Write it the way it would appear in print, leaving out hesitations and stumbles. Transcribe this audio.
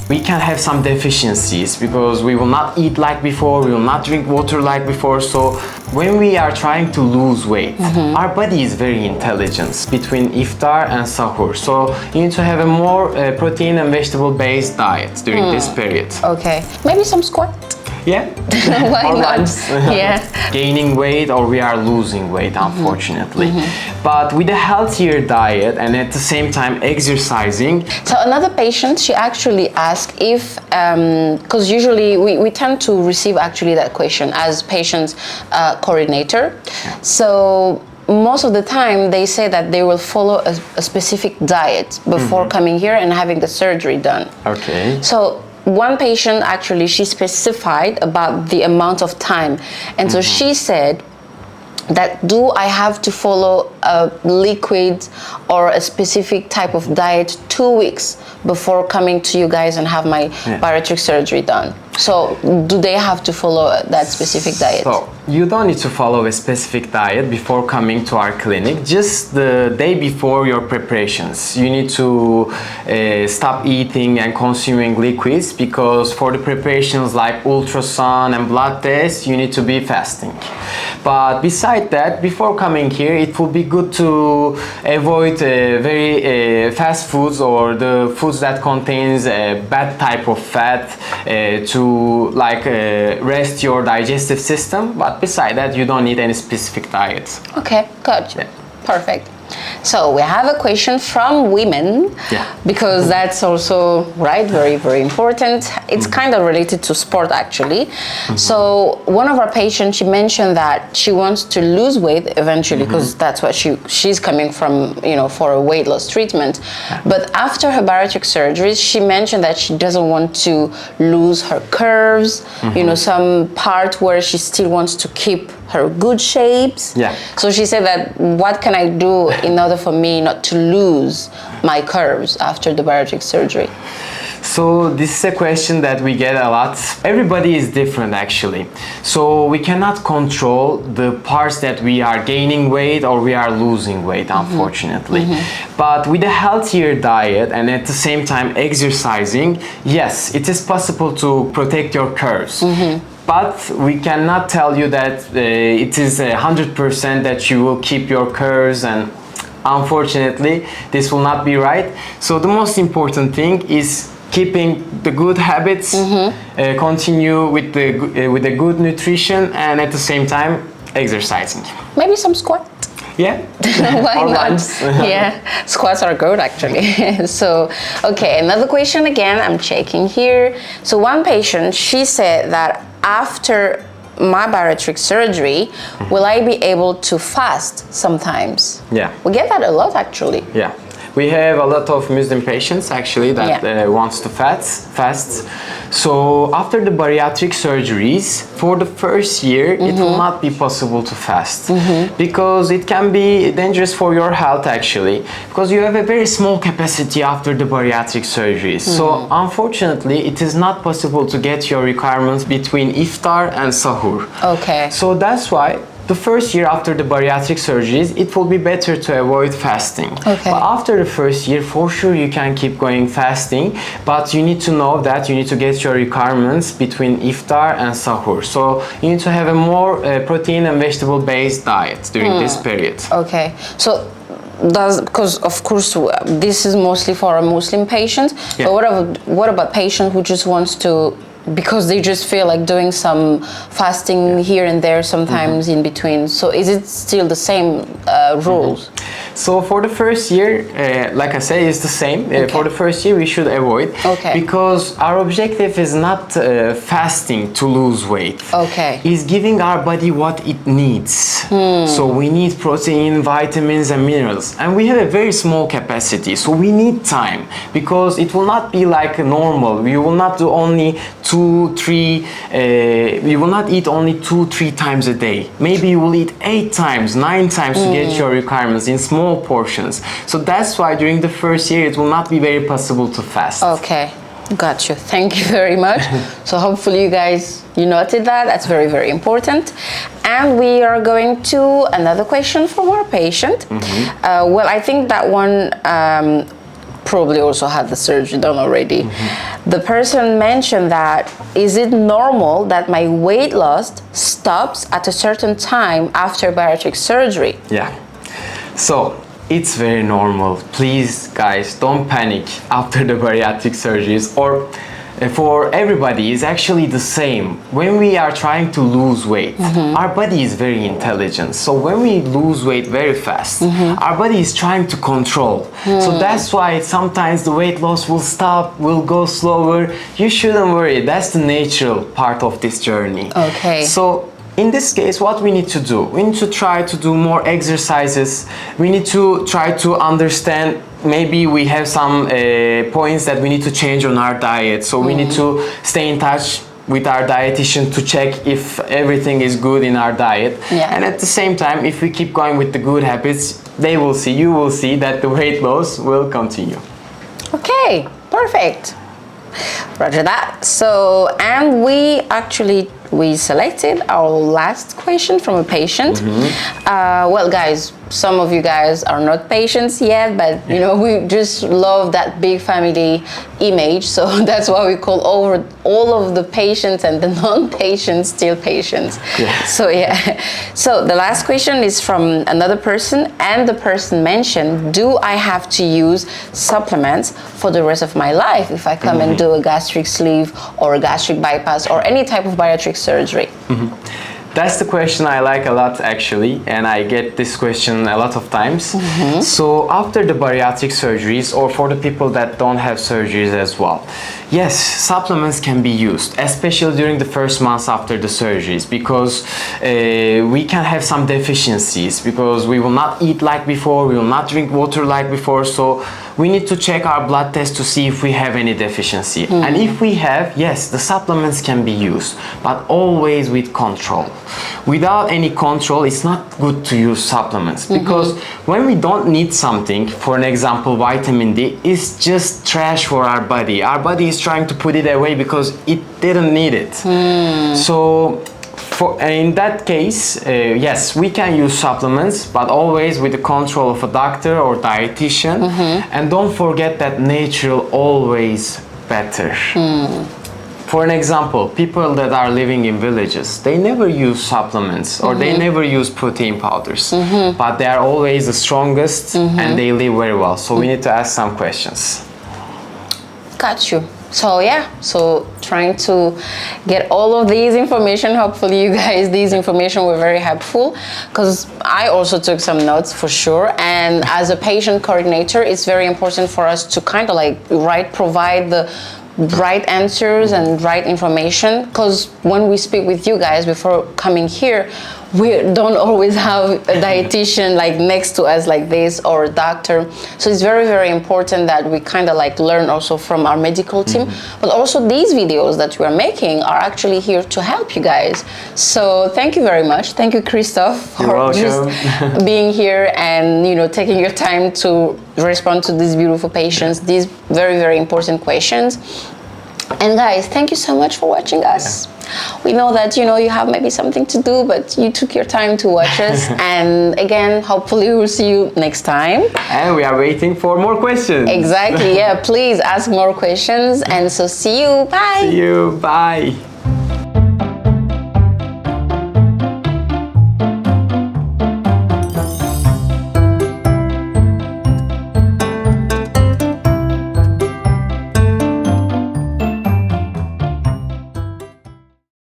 we can have some deficiencies because we will not eat like before, we will not drink water like before. So when we are trying to lose weight, our body is very intelligent between iftar and sahur. So you need to have a more protein and vegetable based diet during this period. Okay, maybe some squat. Yeah. Why or not? lunch. Yeah. Gaining weight or we are losing weight, unfortunately. But with a healthier diet and at the same time exercising. So another patient, she actually asked if, because usually we tend to receive actually that question as patients coordinator. Yeah. So most of the time they say that they will follow a specific diet before coming here and having the surgery done. Okay. So one patient actually, she specified about the amount of time, and so she said that do I have to follow a liquid or a specific type of diet 2 weeks before coming to you guys and have my bariatric surgery done? So do they have to follow that specific diet? So you don't need to follow a specific diet before coming to our clinic. Just the day before your preparations, you need to stop eating and consuming liquids, because for the preparations like ultrasound and blood tests, you need to be fasting. But beside that, before coming here, it will be good to avoid very fast foods or the foods that contains a bad type of fat to rest your digestive system. But beside that, you don't need any specific diet. Okay, gotcha. Yeah. Perfect. So we have a question from women, because that's also very, very important. It's kind of related to sport actually. So one of our patients, she mentioned that she wants to lose weight eventually, because that's what she's coming from, for a weight loss treatment. But after her bariatric surgeries, she mentioned that she doesn't want to lose her curves, some part where she still wants to keep her good shapes. Yeah. So she said that, what can I do in order for me not to lose my curves after the bariatric surgery? So this is a question that we get a lot. Everybody is different actually. So we cannot control the parts that we are gaining weight or we are losing weight, unfortunately. But with a healthier diet and at the same time exercising, yes, it is possible to protect your curves. But we cannot tell you that it is 100% that you will keep your curves, and unfortunately this will not be right. So the most important thing is keeping the good habits, continue with the good nutrition, and at the same time exercising. Maybe some squat. Yeah. Why not? Yeah, squats are good actually. So, okay, another question again, I'm checking here. So one patient, she said that after my bariatric surgery, will I be able to fast sometimes? Yeah. We get that a lot actually. Yeah. We have a lot of Muslim patients actually that wants to fast. So after the bariatric surgeries, for the first year, it will not be possible to fast because it can be dangerous for your health actually, because you have a very small capacity after the bariatric surgeries. So unfortunately, it is not possible to get your requirements between iftar and sahur. Okay. So that's why the first year after the bariatric surgeries, it will be better to avoid fasting. Okay. But after the first year, for sure you can keep going fasting, but you need to know that you need to get your requirements between iftar and sahur. So you need to have a more protein and vegetable based diet during this period. Okay. So because of course this is mostly for a Muslim patient, but what about patient who just wants to, because they just feel like doing some fasting here and there sometimes in between. So is it still the same rules? So for the first year, like I say, it's the same. For the first year, we should avoid, because our objective is not fasting to lose weight. Okay. It's giving our body what it needs. So we need protein, vitamins, and minerals, and we have a very small capacity. So we need time, because it will not be like normal. We will not do only you will not eat only 2-3 times a day. Maybe you will eat 8 times, 9 times to get your requirements in small portions. So that's why during the first year it will not be very possible to fast. Okay, got you. Thank you very much. So hopefully you noted that. That's very, very important. And we are going to another question from our patient. Well, I think that one probably also had the surgery done already. The person mentioned that, is it normal that my weight loss stops at a certain time after bariatric surgery? Yeah. So it's very normal. Please, guys, don't panic after the bariatric surgeries, or for everybody is actually the same. When we are trying to lose weight, our body is very intelligent. So when we lose weight very fast, our body is trying to control. So that's why sometimes the weight loss will stop, will go slower. You shouldn't worry. That's the natural part of this journey. Okay. So in this case, what we need to do? We need to try to do more exercises. We need to try to understand, maybe we have some points that we need to change on our diet. So we need to stay in touch with our dietitian to check if everything is good in our diet. And at the same time, if we keep going with the good habits, they will see, you will see that the weight loss will continue. Okay, perfect. Roger that. So, and we selected our last question from a patient. Well, guys, some of you guys are not patients yet, but you know, we just love that big family image. So that's why we call over all of the patients and the non-patients still patients. So yeah. So the last question is from another person, and the person mentioned, do I have to use supplements for the rest of my life if I come and do a gastric sleeve or a gastric bypass or any type of bariatric surgery? That's the question I like a lot, actually, and I get this question a lot of times. So after the bariatric surgeries, or for the people that don't have surgeries as well, yes, supplements can be used, especially during the first months after the surgeries, because we can have some deficiencies, because we will not eat like before, we will not drink water like before, so we need to check our blood test to see if we have any deficiency. And if we have, yes, the supplements can be used, but always with control. Without any control, it's not good to use supplements, because when we don't need something, for an example, vitamin D, it's just trash for our body. Our body is trying to put it away because it didn't need it. So in that case, yes, we can use supplements, but always with the control of a doctor or dietitian. And don't forget that natural always better. For an example, people that are living in villages, they never use supplements, or they never use protein powders, but they are always the strongest and they live very well. So we need to ask some questions. Got you. So yeah, so trying to get all of these information. Hopefully you guys, these information were very helpful, because I also took some notes for sure. And as a patient coordinator, it's very important for us to kind of like provide the right answers and right information, because when we speak with you guys before coming here, we don't always have a dietitian like next to us like this, or a doctor. So it's very, very important that we kind of like learn also from our medical team. But also these videos that we are making are actually here to help you guys. So thank you very much. Thank you, Christophe, for just being here and, you know, taking your time to respond to these beautiful patients, these very, very important questions. And guys, thank you so much for watching us. We know that, you know, you have maybe something to do, but you took your time to watch us. And again, hopefully we'll see you next time. And we are waiting for more questions. Exactly, yeah. Please ask more questions. And so see you. Bye. See you. Bye.